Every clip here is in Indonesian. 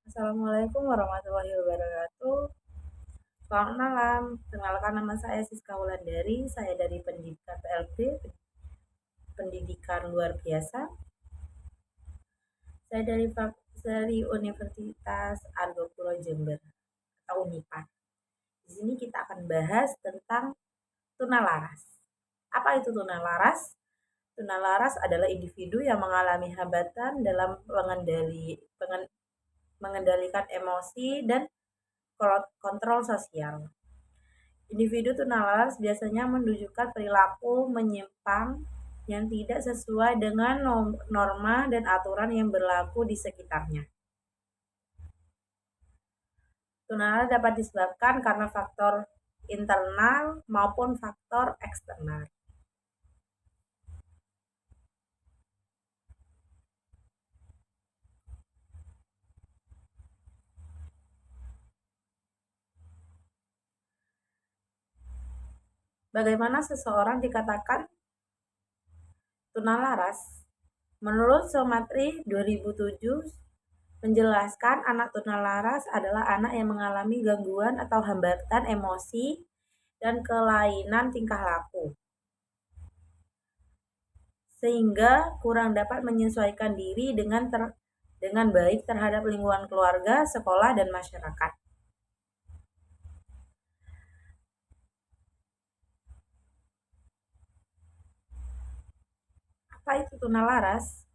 Assalamualaikum warahmatullahi wabarakatuh. Selamat malam. Perkenalkan nama saya Siska Wulandari. Saya dari Pendidikan PLB, Pendidikan Luar Biasa. Saya dari Universitas Argo Pulo Jember atau Unipa. Di sini kita akan bahas tentang tunalaras. Apa itu tunalaras? Tunalaras adalah individu yang mengalami hambatan dalam mengendalikan emosi dan kontrol sosial. Individu tunalaras biasanya menunjukkan perilaku menyimpang yang tidak sesuai dengan norma dan aturan yang berlaku di sekitarnya. Tunalaras dapat disebabkan karena faktor internal maupun faktor eksternal. Bagaimana seseorang dikatakan tunalaras? Menurut Somatri 2007 menjelaskan anak tunalaras adalah anak yang mengalami gangguan atau hambatan emosi dan kelainan tingkah laku, sehingga kurang dapat menyesuaikan diri dengan baik terhadap lingkungan keluarga, sekolah, dan masyarakat. Apa itu tunalaras?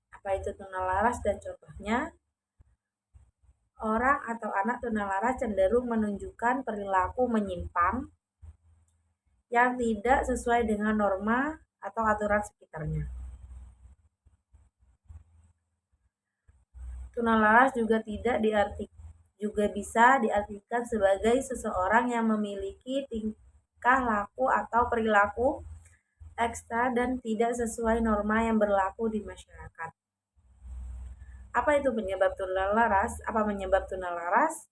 Apa itu tunalaras dan contohnya? Orang atau anak tunalaras cenderung menunjukkan perilaku menyimpang yang tidak sesuai dengan norma atau aturan sekitarnya. Tunalaras juga bisa diartikan sebagai seseorang yang memiliki tingkah laku atau perilaku ekstra dan tidak sesuai norma yang berlaku di masyarakat. Apa itu penyebab tunalaras? Apa menyebab tunalaras?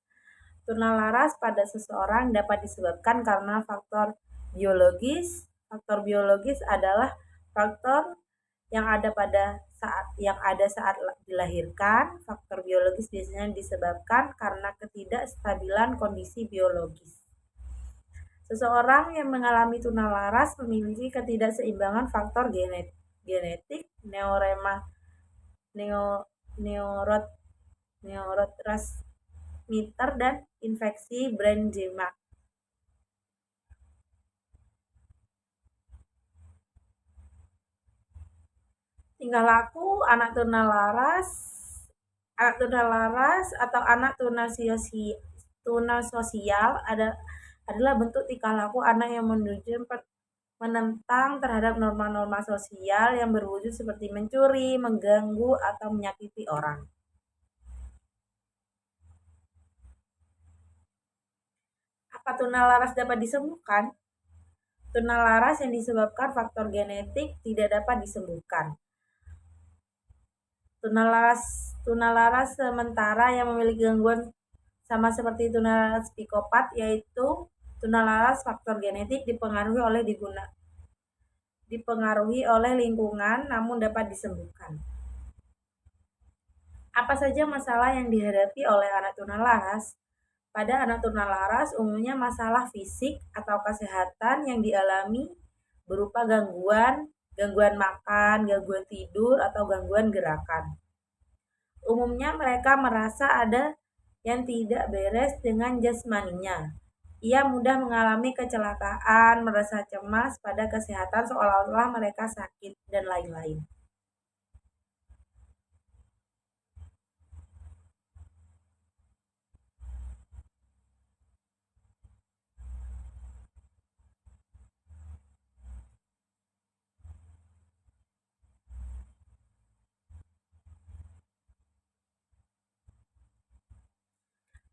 Tunalaras pada seseorang dapat disebabkan karena faktor biologis. Faktor biologis adalah faktor yang ada saat dilahirkan. Faktor biologis biasanya disebabkan karena ketidakstabilan kondisi biologis. Seseorang yang mengalami tunalaras memiliki ketidakseimbangan faktor genetik, neurotransmitter, dan infeksi brain Zima. Tingkah laku anak tunalaras atau anak tunasosial adalah bentuk tingkah laku anak yang menentang terhadap norma-norma sosial yang berwujud seperti mencuri, mengganggu, atau menyakiti orang. Apa tunalaras dapat disembuhkan? Tunalaras yang disebabkan faktor genetik tidak dapat disembuhkan. Tunalaras sementara yang memiliki gangguan sama seperti tunalaras psikopat, yaitu tunalaras faktor genetik dipengaruhi oleh lingkungan namun dapat disembuhkan. Apa saja masalah yang dihadapi oleh anak tunalaras? Pada anak tunalaras umumnya masalah fisik atau kesehatan yang dialami berupa gangguan makan, gangguan tidur, atau gangguan gerakan. Umumnya mereka merasa ada yang tidak beres dengan jasmaninya. Ia mudah mengalami kecelakaan, merasa cemas pada kesehatan seolah-olah mereka sakit, dan lain-lain.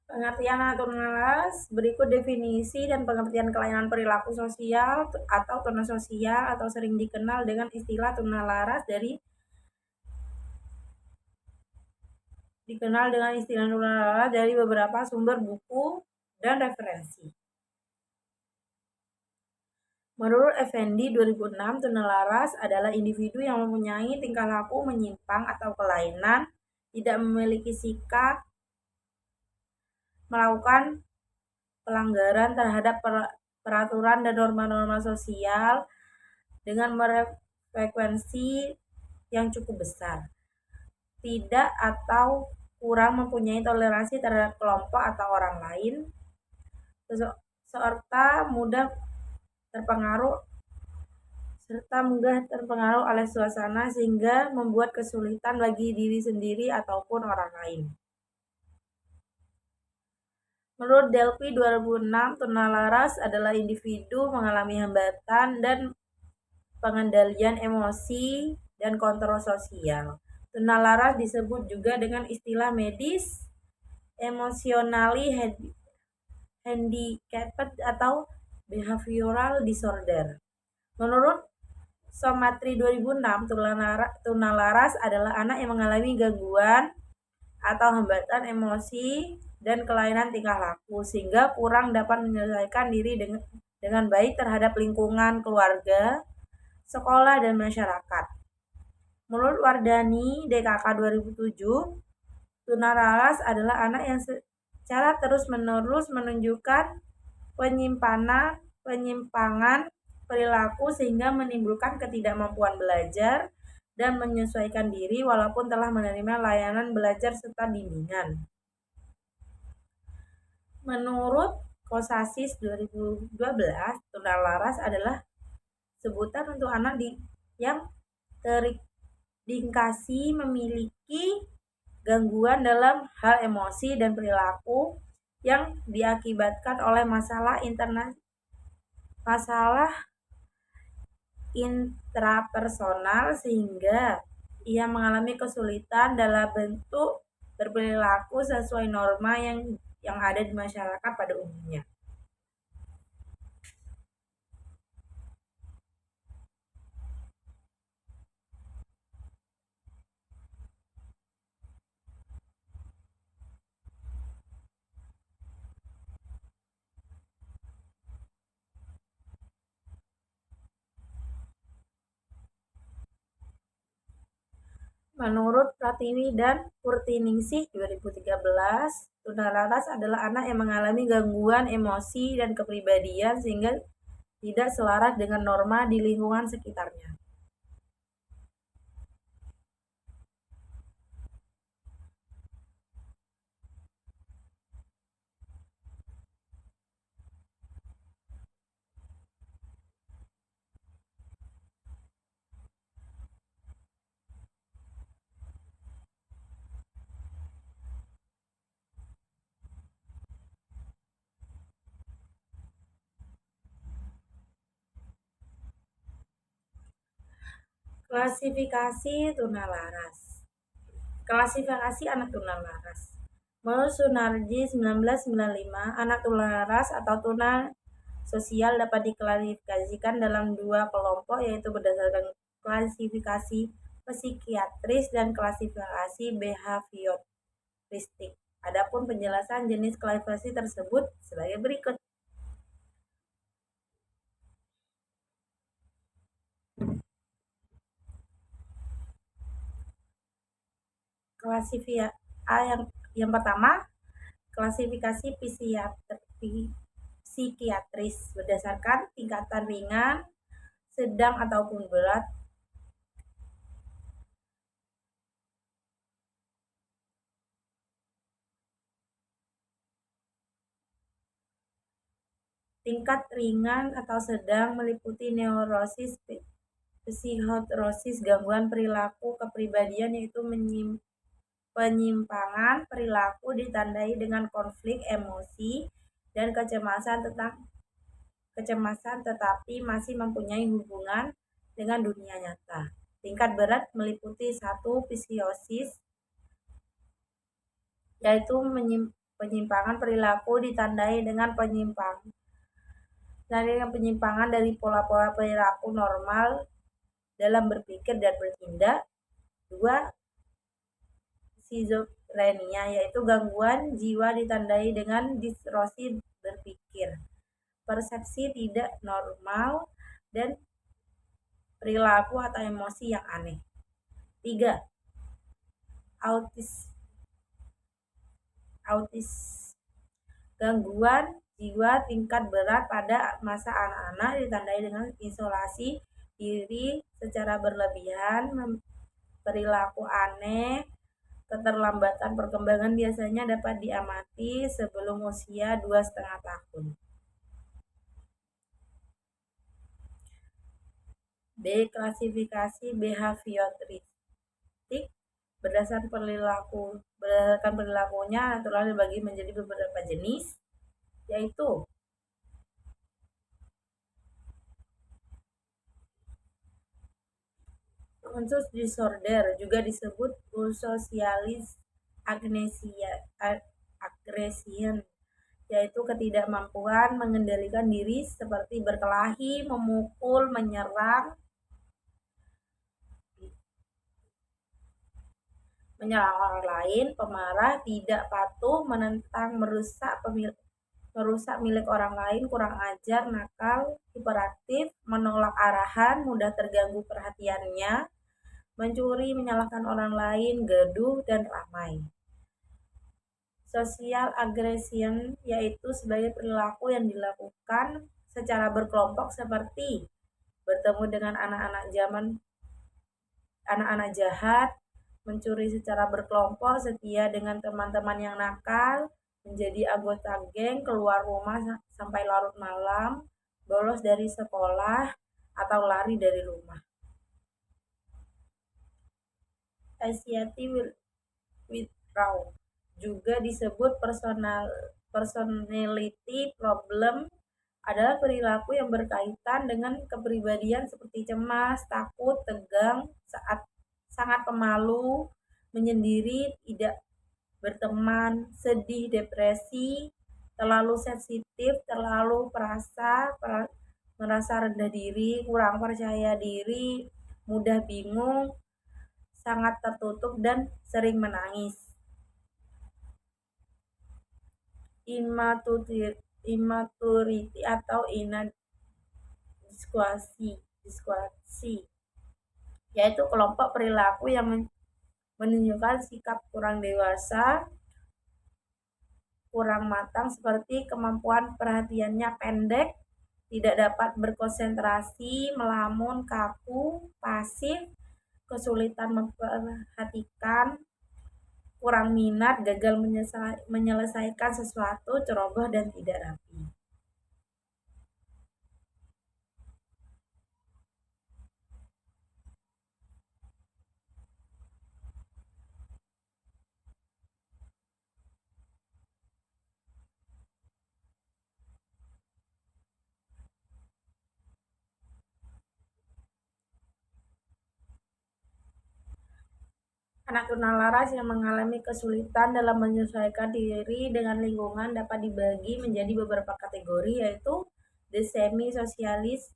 Pengertian tunalaras berikut definisi dan pengertian kelainan perilaku sosial atau tunasosial atau sering dikenal dengan istilah tunalaras dari beberapa sumber buku dan referensi. Menurut Effendi 2006, tunalaras adalah individu yang mempunyai tingkah laku menyimpang atau kelainan, tidak memiliki sikap, melakukan pelanggaran terhadap peraturan dan norma-norma sosial dengan frekuensi yang cukup besar, tidak atau kurang mempunyai toleransi terhadap kelompok atau orang lain, serta mudah terpengaruh oleh suasana sehingga membuat kesulitan bagi diri sendiri ataupun orang lain. Menurut Delphi 2006, tunalaras adalah individu mengalami hambatan dan pengendalian emosi dan kontrol sosial. Tunalaras disebut juga dengan istilah medis emotionally handicapped atau behavioral disorder. Menurut Somatri 2006, tunalaras adalah anak yang mengalami gangguan atau hambatan emosi dan kelainan tingkah laku sehingga kurang dapat menyelesaikan diri dengan baik terhadap lingkungan keluarga, sekolah, dan masyarakat. Menurut Wardani DKK 2007, tunalaras adalah anak yang secara terus-menerus menunjukkan penyimpangan perilaku sehingga menimbulkan ketidakmampuan belajar dan menyesuaikan diri walaupun telah menerima layanan belajar serta bimbingan. Menurut Kosasis 2012, tunalaras adalah sebutan untuk anak yang terindikasi memiliki gangguan dalam hal emosi dan perilaku yang diakibatkan oleh masalah intrapersonal sehingga ia mengalami kesulitan dalam bentuk berperilaku sesuai norma yang ada di masyarakat pada umumnya. Menurut Pratiwi dan Purtiningsih 2013, tunalaras adalah anak yang mengalami gangguan emosi dan kepribadian sehingga tidak selaras dengan norma di lingkungan sekitarnya. Klasifikasi tunalaras. Klasifikasi anak tunalaras. Menurut Sunarji 1995, anak tunalaras atau tuna sosial dapat diklasifikasikan dalam dua kelompok, yaitu berdasarkan klasifikasi psikiatris dan klasifikasi behavioristik. Adapun penjelasan jenis klasifikasi tersebut sebagai berikut. Yang pertama, klasifikasi psikiatris berdasarkan tingkatan ringan, sedang ataupun berat tingkat ringan atau sedang meliputi neurosis, psikotrosis, gangguan perilaku kepribadian yaitu penyimpangan perilaku ditandai dengan konflik emosi dan kecemasan tetapi masih mempunyai hubungan dengan dunia nyata. Tingkat berat meliputi 1. Psikosis, yaitu penyimpangan perilaku ditandai dengan penyimpangan dari pola-pola perilaku normal dalam berpikir dan bertindak. 2. Skizofrenia, yaitu gangguan jiwa ditandai dengan distorsi berpikir, persepsi tidak normal, dan perilaku atau emosi yang aneh. 3. Autis autis gangguan jiwa tingkat berat pada masa anak-anak ditandai dengan isolasi diri secara berlebihan, perilaku aneh, keterlambatan perkembangan biasanya dapat diamati sebelum usia 2,5 tahun. B. Klasifikasi behavioristik berdasarkan perilakunya natural dibagi menjadi beberapa jenis, yaitu conscious disorder, juga disebut socialis aggression, yaitu ketidakmampuan mengendalikan diri seperti berkelahi, memukul, menyerang orang lain, pemarah, tidak patuh, menentang, merusak milik orang lain, kurang ajar, nakal, hiperaktif, menolak arahan, mudah terganggu perhatiannya, mencuri, menyalahkan orang lain, gaduh, dan ramai. Social aggression yaitu sebagai perilaku yang dilakukan secara berkelompok seperti bertemu dengan anak-anak jahat, mencuri secara berkelompok, setia dengan teman-teman yang nakal, menjadi anggota geng, keluar rumah sampai larut malam, bolos dari sekolah, atau lari dari rumah. Anxiety withdrawal, juga disebut personality problem, adalah perilaku yang berkaitan dengan kepribadian seperti cemas, takut, tegang, sangat pemalu, menyendiri, tidak berteman, sedih, depresi, terlalu sensitif, terlalu merasa rendah diri, kurang percaya diri, mudah bingung, sangat tertutup, dan sering menangis. Immaturity atau inadequacy, yaitu kelompok perilaku yang menunjukkan sikap kurang dewasa, kurang matang, seperti kemampuan perhatiannya pendek, tidak dapat berkonsentrasi, melamun, kaku, pasif, kesulitan memperhatikan, kurang minat, gagal menyelesaikan sesuatu, ceroboh, dan tidak rapi. Anak tunalaras yang mengalami kesulitan dalam menyesuaikan diri dengan lingkungan dapat dibagi menjadi beberapa kategori, yaitu the semi-socialism.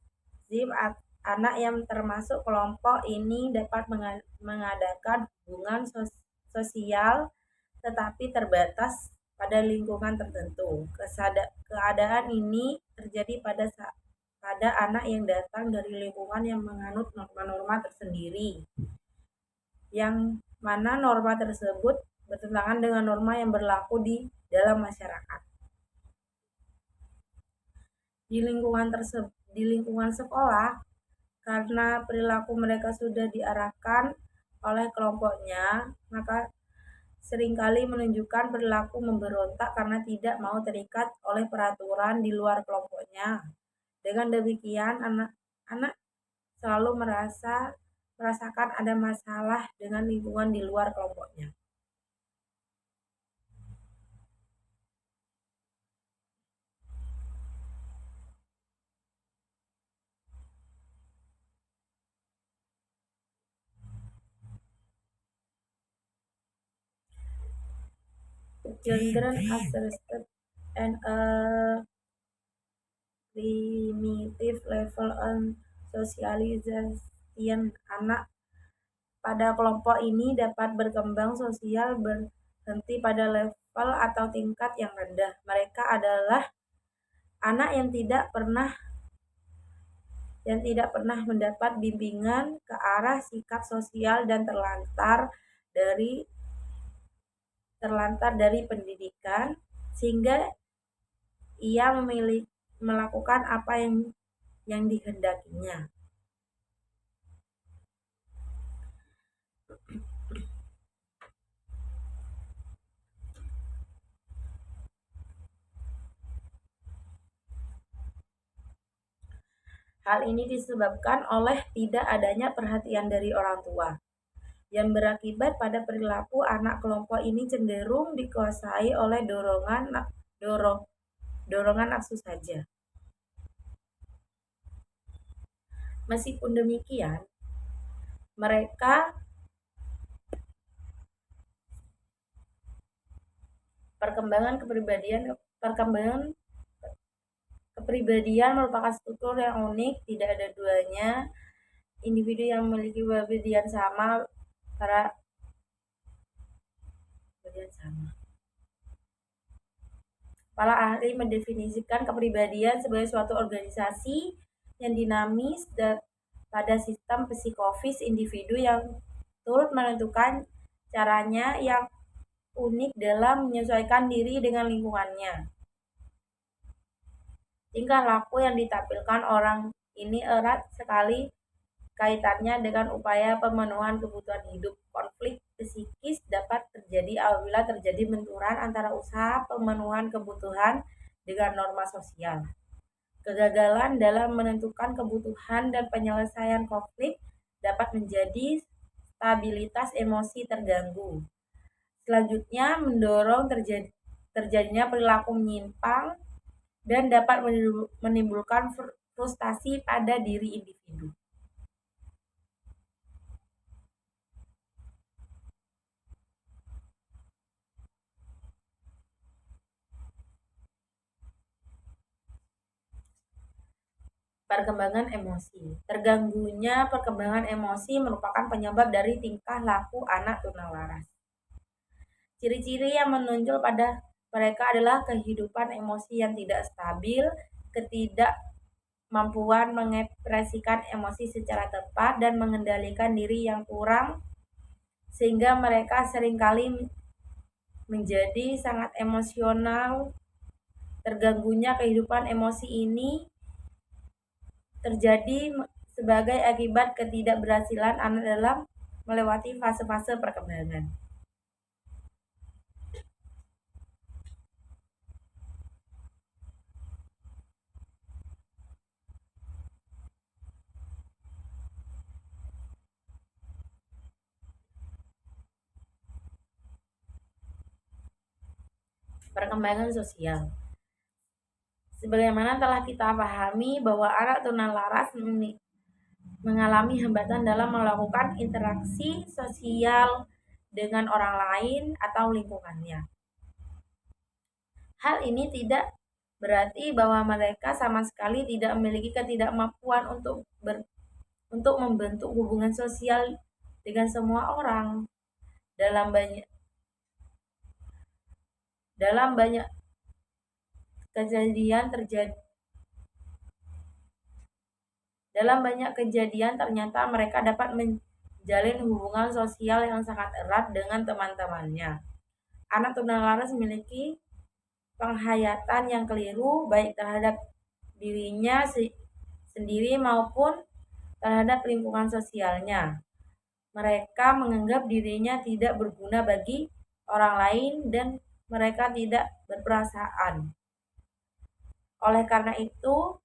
Anak yang termasuk kelompok ini dapat mengadakan hubungan sosial tetapi terbatas pada lingkungan tertentu. Keadaan ini terjadi pada anak yang datang dari lingkungan yang menganut norma-norma tersendiri, yang mana norma tersebut bertentangan dengan norma yang berlaku di dalam masyarakat. Di lingkungan sekolah, karena perilaku mereka sudah diarahkan oleh kelompoknya, maka seringkali menunjukkan perilaku memberontak karena tidak mau terikat oleh peraturan di luar kelompoknya. Dengan demikian, anak-anak selalu merasakan ada masalah dengan lingkungan di luar kelompoknya. Children assessed and a primitive level on socialization. Anak pada kelompok ini dapat berkembang sosial berhenti pada level atau tingkat yang rendah. Mereka adalah anak yang tidak pernah yang tidak pernah mendapat bimbingan ke arah sikap sosial dan terlantar dari pendidikan, sehingga ia memilih melakukan apa yang dikehendakinya. Hal ini disebabkan oleh tidak adanya perhatian dari orang tua, yang berakibat pada perilaku anak kelompok ini cenderung dikuasai oleh dorongan nafsu saja. Meskipun demikian, mereka perkembangan kepribadian merupakan struktur yang unik, tidak ada duanya. Individu yang memiliki kepribadian sama Para ahli mendefinisikan kepribadian sebagai suatu organisasi yang dinamis pada sistem psikofis individu yang turut menentukan caranya yang unik dalam menyesuaikan diri dengan lingkungannya. Tingkah laku yang ditampilkan orang ini erat sekali kaitannya dengan upaya pemenuhan kebutuhan hidup. Konflik psikis dapat terjadi apabila terjadi benturan antara usaha pemenuhan kebutuhan dengan norma sosial. Kegagalan dalam menentukan kebutuhan dan penyelesaian konflik dapat menjadi stabilitas emosi terganggu. Selanjutnya, mendorong terjadinya perilaku menyimpang dan dapat menimbulkan frustasi pada diri individu. Perkembangan emosi. Terganggunya perkembangan emosi merupakan penyebab dari tingkah laku anak tunalaras. Ciri-ciri yang menonjol pada mereka adalah kehidupan emosi yang tidak stabil, ketidakmampuan mengekspresikan emosi secara tepat, dan mengendalikan diri yang kurang, sehingga mereka seringkali menjadi sangat emosional. Terganggunya kehidupan emosi ini terjadi sebagai akibat ketidakberhasilan anak dalam melewati fase-fase perkembangan. Perkembangan sosial. Sebagaimana telah kita pahami bahwa anak tunalaras mengalami hambatan dalam melakukan interaksi sosial dengan orang lain atau lingkungannya. Hal ini tidak berarti bahwa mereka sama sekali tidak memiliki ketidakmampuan untuk membentuk hubungan sosial dengan semua orang. Dalam banyak kejadian ternyata mereka dapat menjalin hubungan sosial yang sangat erat dengan teman-temannya. Anak tunalaras memiliki penghayatan yang keliru baik terhadap dirinya sendiri maupun terhadap lingkungan sosialnya. Mereka menganggap dirinya tidak berguna bagi orang lain dan mereka tidak berperasaan. Oleh karena itu,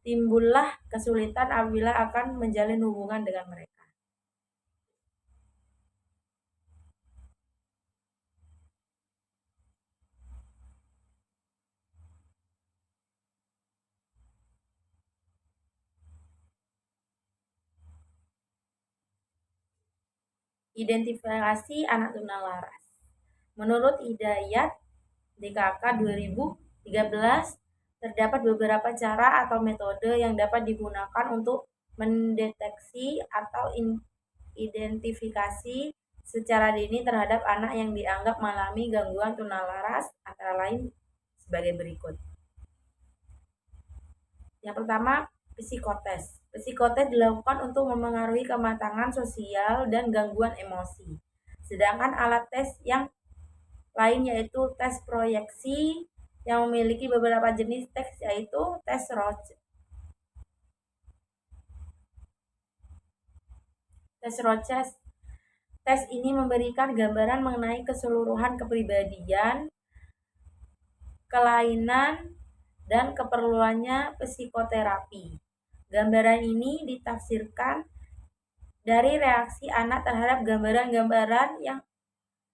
timbullah kesulitan apabila akan menjalin hubungan dengan mereka. Identifikasi anak tunalaras. Menurut Hidayat DKK 2013, terdapat beberapa cara atau metode yang dapat digunakan untuk mendeteksi atau identifikasi secara dini terhadap anak yang dianggap mengalami gangguan tunalaras, antara lain sebagai berikut. Yang pertama, psikotes. Psikotes dilakukan untuk memengaruhi kematangan sosial dan gangguan emosi. Sedangkan alat tes yang lain yaitu tes proyeksi yang memiliki beberapa jenis tes yaitu tes Roche. Tes Roche. Tes ini memberikan gambaran mengenai keseluruhan kepribadian, kelainan, dan keperluannya psikoterapi. Gambaran ini ditafsirkan dari reaksi anak terhadap gambaran-gambaran yang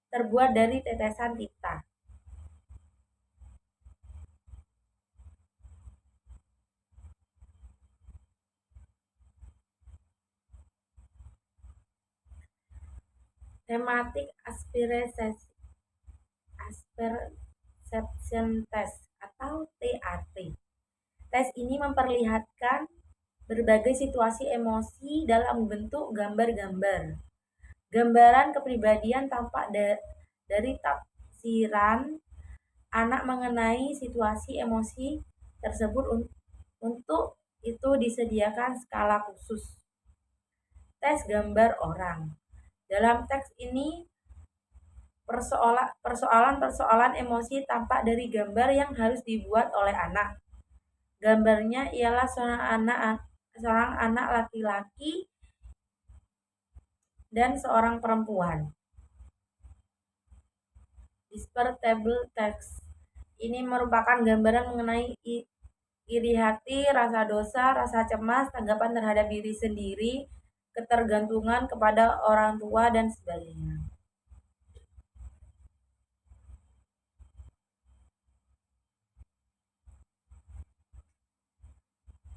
terbuat dari tetesan tinta. Thematic Apperception Test atau TAT. Tes ini memperlihatkan berbagai situasi emosi dalam bentuk gambar-gambar. Gambaran kepribadian tampak dari tafsiran anak mengenai situasi emosi tersebut. Untuk itu disediakan skala khusus. Tes gambar orang. Dalam teks ini persoalan-persoalan emosi tampak dari gambar yang harus dibuat oleh anak. Gambarnya ialah seorang anak laki-laki dan seorang perempuan. Dispertable text. Ini merupakan gambaran mengenai iri hati, rasa dosa, rasa cemas, tanggapan terhadap diri sendiri, ketergantungan kepada orang tua, dan sebagainya.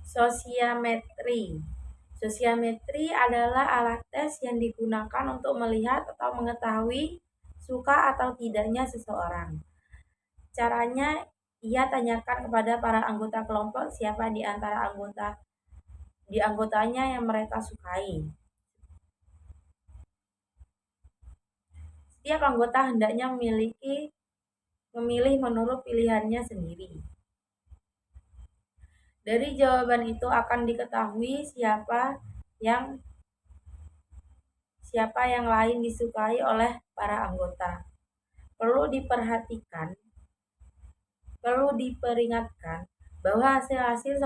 Sosiometri. Sosiometri adalah alat tes yang digunakan untuk melihat atau mengetahui suka atau tidaknya seseorang. Caranya, ia tanyakan kepada para anggota kelompok siapa di antara anggotanya yang mereka sukai. Setiap anggota hendaknya memilih menurut pilihannya sendiri. Dari jawaban itu akan diketahui siapa yang lain disukai oleh para anggota. Perlu diperingatkan bahwa hasil-hasil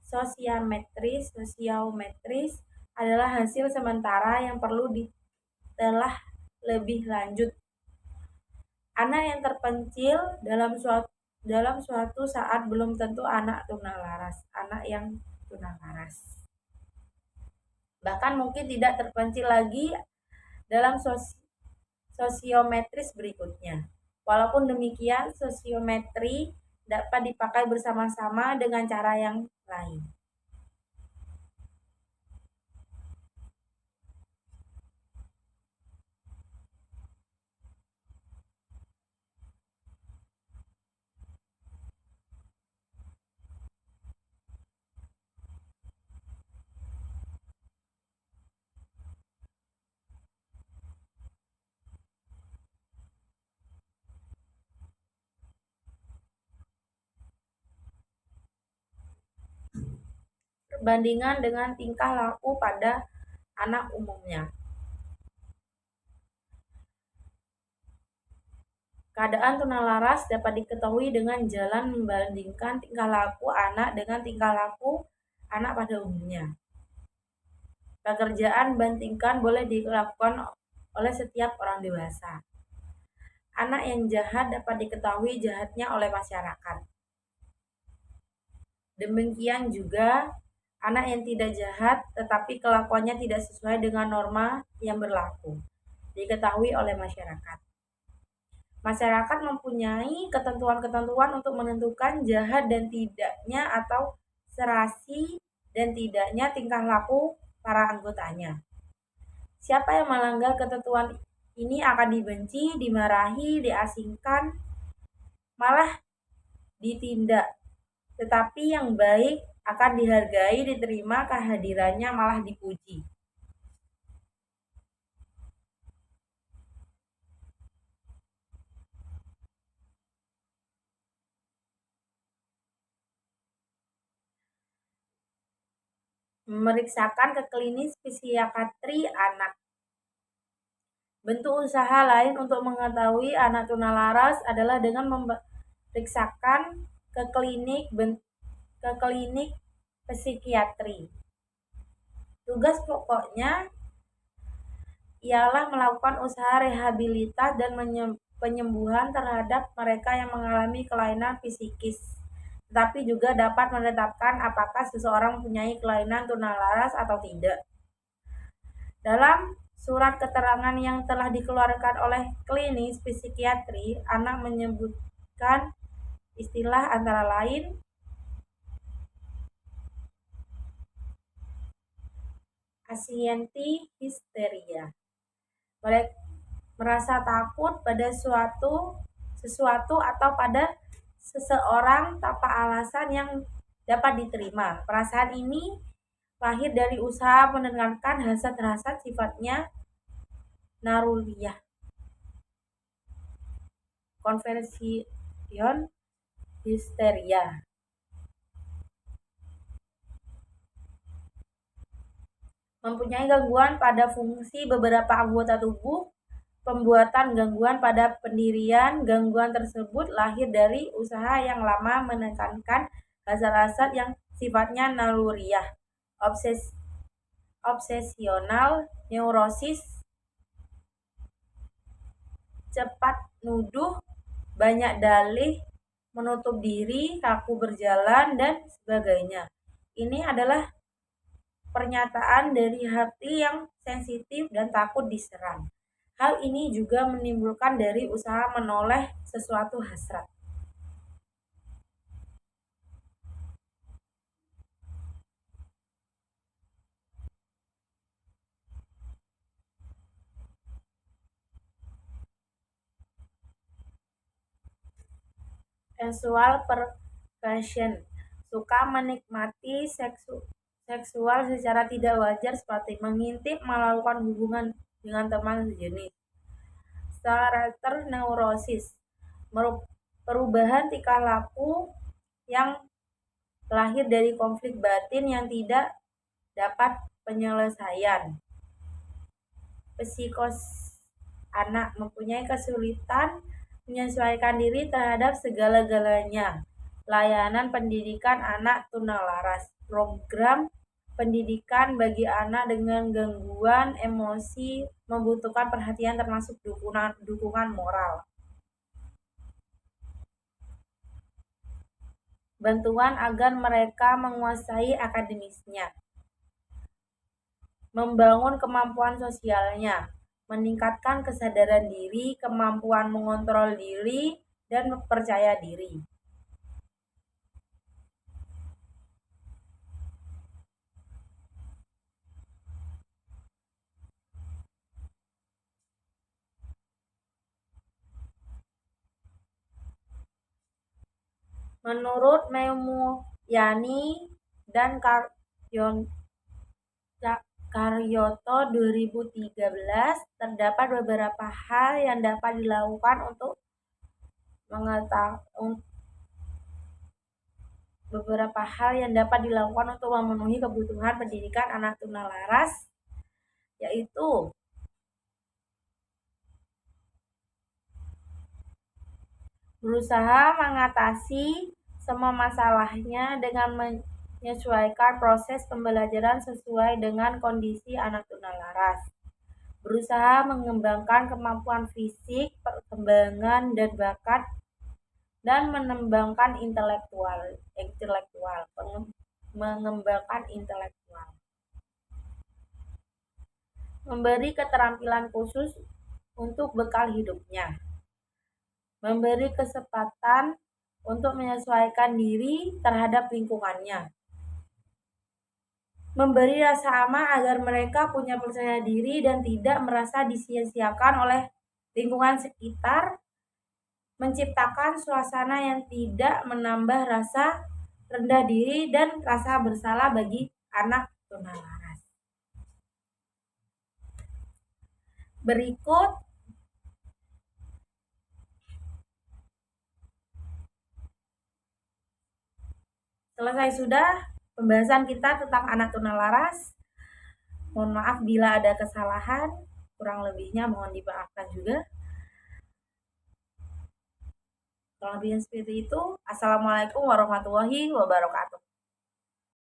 sosiometris adalah hasil sementara yang perlu ditelah lebih lanjut. Anak yang terpencil dalam suatu saat belum tentu anak yang tunalaras. Bahkan mungkin tidak terpencil lagi dalam sosiometris berikutnya. Walaupun demikian, sosiometri dapat dipakai bersama-sama dengan cara yang lain. Perbandingan dengan tingkah laku pada anak umumnya. Keadaan tunalaras dapat diketahui dengan jalan membandingkan tingkah laku anak dengan tingkah laku anak pada umumnya. Pekerjaan bandingkan boleh dilakukan oleh setiap orang dewasa. Anak yang jahat dapat diketahui jahatnya oleh masyarakat. Demikian juga anak yang tidak jahat tetapi kelakuannya tidak sesuai dengan norma yang berlaku, diketahui oleh masyarakat. Masyarakat mempunyai ketentuan-ketentuan untuk menentukan jahat dan tidaknya atau serasi dan tidaknya tingkah laku para anggotanya. Siapa yang melanggar ketentuan ini akan dibenci, dimarahi, diasingkan, malah ditindak. Tetapi yang baik akan dihargai, diterima, kehadirannya malah dipuji. memeriksakan ke klinis psikiatri anak. Bentuk usaha lain untuk mengetahui anak tunalaras adalah dengan memeriksakan ke klinik psikiatri. Tugas pokoknya ialah melakukan usaha rehabilitas dan penyembuhan terhadap mereka yang mengalami kelainan psikis, tetapi juga dapat menetapkan apakah seseorang mempunyai kelainan tunalaras atau tidak. Dalam surat keterangan yang telah dikeluarkan oleh klinis psikiatri anak menyebutkan istilah antara lain anxiety histeria, merasa takut pada sesuatu atau pada seseorang tanpa alasan yang dapat diterima. Perasaan ini lahir dari usaha mendengarkan hasad-hasad sifatnya naruliyah, conversion histeria. Mempunyai gangguan pada fungsi beberapa anggota tubuh, pembuatan gangguan pada pendirian. Gangguan tersebut lahir dari usaha yang lama menekankan hasad-hasad yang sifatnya naluriah, obsesional, neurosis, cepat nuduh, banyak dalih, menutup diri, kaku berjalan, dan sebagainya. Ini adalah pernyataan dari hati yang sensitif dan takut diserang. Hal ini juga menimbulkan dari usaha menoleh sesuatu hasrat. Sensual perversion, suka menikmati seksual secara tidak wajar seperti mengintip, melakukan hubungan dengan teman sejenis. Starter neurosis, perubahan tingkah laku yang lahir dari konflik batin yang tidak dapat penyelesaian. Psikos, anak mempunyai kesulitan menyesuaikan diri terhadap segala-galanya. Layanan pendidikan anak tunalaras, program pendidikan bagi anak dengan gangguan emosi membutuhkan perhatian termasuk dukungan moral. Bantuan agar mereka menguasai akademisnya. Membangun kemampuan sosialnya, meningkatkan kesadaran diri, kemampuan mengontrol diri, dan percaya diri. Menurut Meumuyani dan Karyoto 2013, terdapat beberapa hal yang dapat dilakukan untuk memenuhi kebutuhan pendidikan anak tunalaras, yaitu berusaha mengatasi semua masalahnya dengan menyesuaikan proses pembelajaran sesuai dengan kondisi anak tunalaras. Berusaha mengembangkan kemampuan fisik, perkembangan dan bakat, dan mengembangkan intelektual. Memberi keterampilan khusus untuk bekal hidupnya. Memberi kesempatan untuk menyesuaikan diri terhadap lingkungannya. Memberi rasa aman agar mereka punya percaya diri dan tidak merasa disia-siakan oleh lingkungan sekitar. Menciptakan suasana yang tidak menambah rasa rendah diri dan rasa bersalah bagi anak tunalaras. Berikut selesai sudah pembahasan kita tentang anak tunalaras. Mohon maaf bila ada kesalahan, kurang lebihnya mohon dimaafkan juga. Kurang lebihnya seperti itu. Assalamualaikum warahmatullahi wabarakatuh.